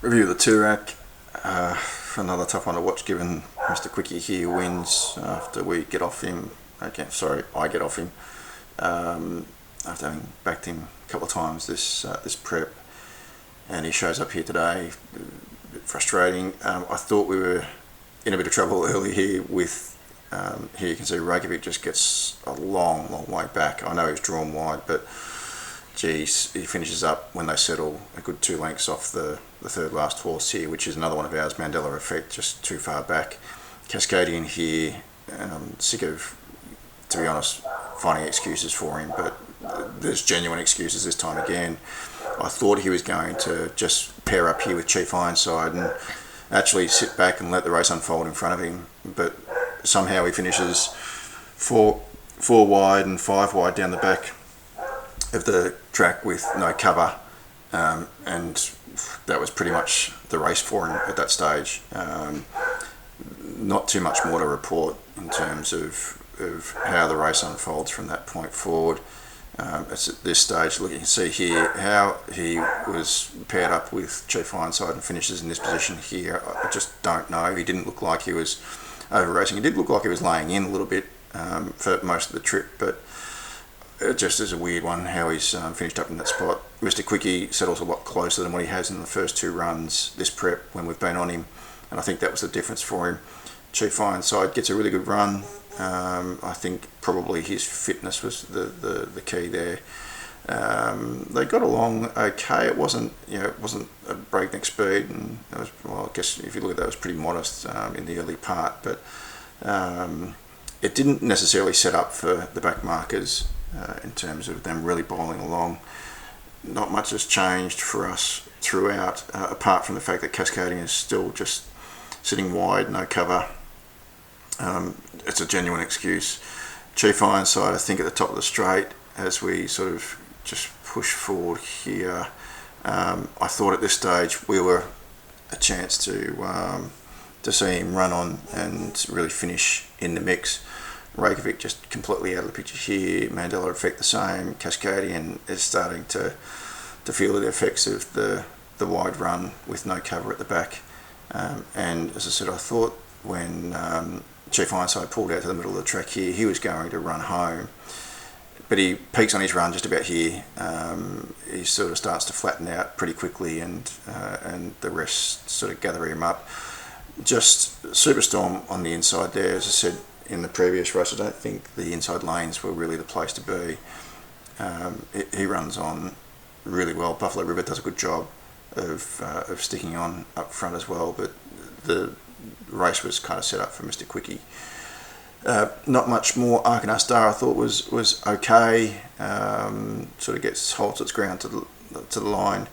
Review of the Toorak. Another tough one to watch given Mr. Quickie here wins after we get off him. Okay, sorry, I get off him after having backed him a couple of times this prep, and he shows up here today. A bit frustrating. I thought we were in a bit of trouble early here with here you can see Reykjavic just gets a long way back. I know he's drawn wide, but geez, he finishes up when they settle a good 2 lengths off the third last horse here, which is another one of ours, Mandela effect, just too far back. Cascadian here, and I'm sick of, to be honest, finding excuses for him, but there's genuine excuses this time again. I thought he was going to just pair up here with Chief Ironside and actually sit back and let the race unfold in front of him, but somehow he finishes four wide and 5 wide down the back of the track with no cover, and that was pretty much the race for him at that stage. Not too much more to report in terms of how the race unfolds from that point forward. It's at this stage, look, you can see here how he was paired up with Chief Ironside and finishes in this position here. I just don't know. He didn't look like he was over racing. He did look like he was laying in a little bit for most of the trip, but it just is a weird one how he's finished up in that spot. Mr. Quickie settles a lot closer than what he has in the first 2 runs this prep when we've been on him, and I think that was the difference for him. Chief Ironside gets a really good run. I think probably his fitness was the key there. They got along okay. It wasn't a breakneck speed, and it was, well, I guess if you look at that, it was pretty modest in the early part, but it didn't necessarily set up for the back markers in terms of them really bowling along. Not much has changed for us throughout, apart from the fact that Cascadian is still just sitting wide, no cover. It's a genuine excuse. Chief Ironside, I think, at the top of the straight as we sort of just push forward here. I thought at this stage we were a chance to see him run on and really finish in the mix. Reykjavic just completely out of the picture here. Mandela effect the same. Cascadian is starting to feel the effects of the wide run with no cover at the back. And as I said, I thought when Chief Ironside pulled out to the middle of the track here, he was going to run home, but he peaks on his run just about here. He sort of starts to flatten out pretty quickly, and the rest sort of gather him up. Just superstorm on the inside there. As I said in the previous race, I don't think the inside lanes were really the place to be. He runs on really well. Buffalo River does a good job of sticking on up front as well, but the race was kind of set up for Mr. Quickie. Not much more. Arkansas Star I thought was okay. Sort of holds its ground to the line.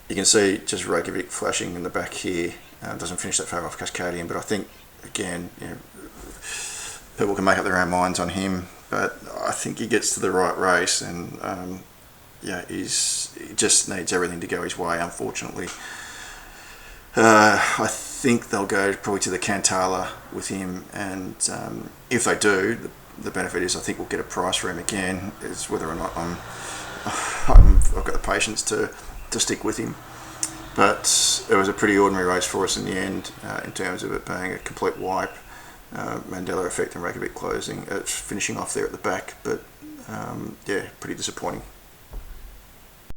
You can see just Reykjavic flashing in the back here. Doesn't finish that far off Cascadian, but I think again, people can make up their own minds on him. But I think he gets to the right race, and he just needs everything to go his way. Unfortunately, I think they'll go probably to the Cantala with him, and if they do, the benefit is I think we'll get a price for him again. Is whether or not I've got the patience to stick with him. But it was a pretty ordinary race for us in the end, in terms of it being a complete wipe. Mandela effect and Reykjavic finishing off there at the back, but pretty disappointing.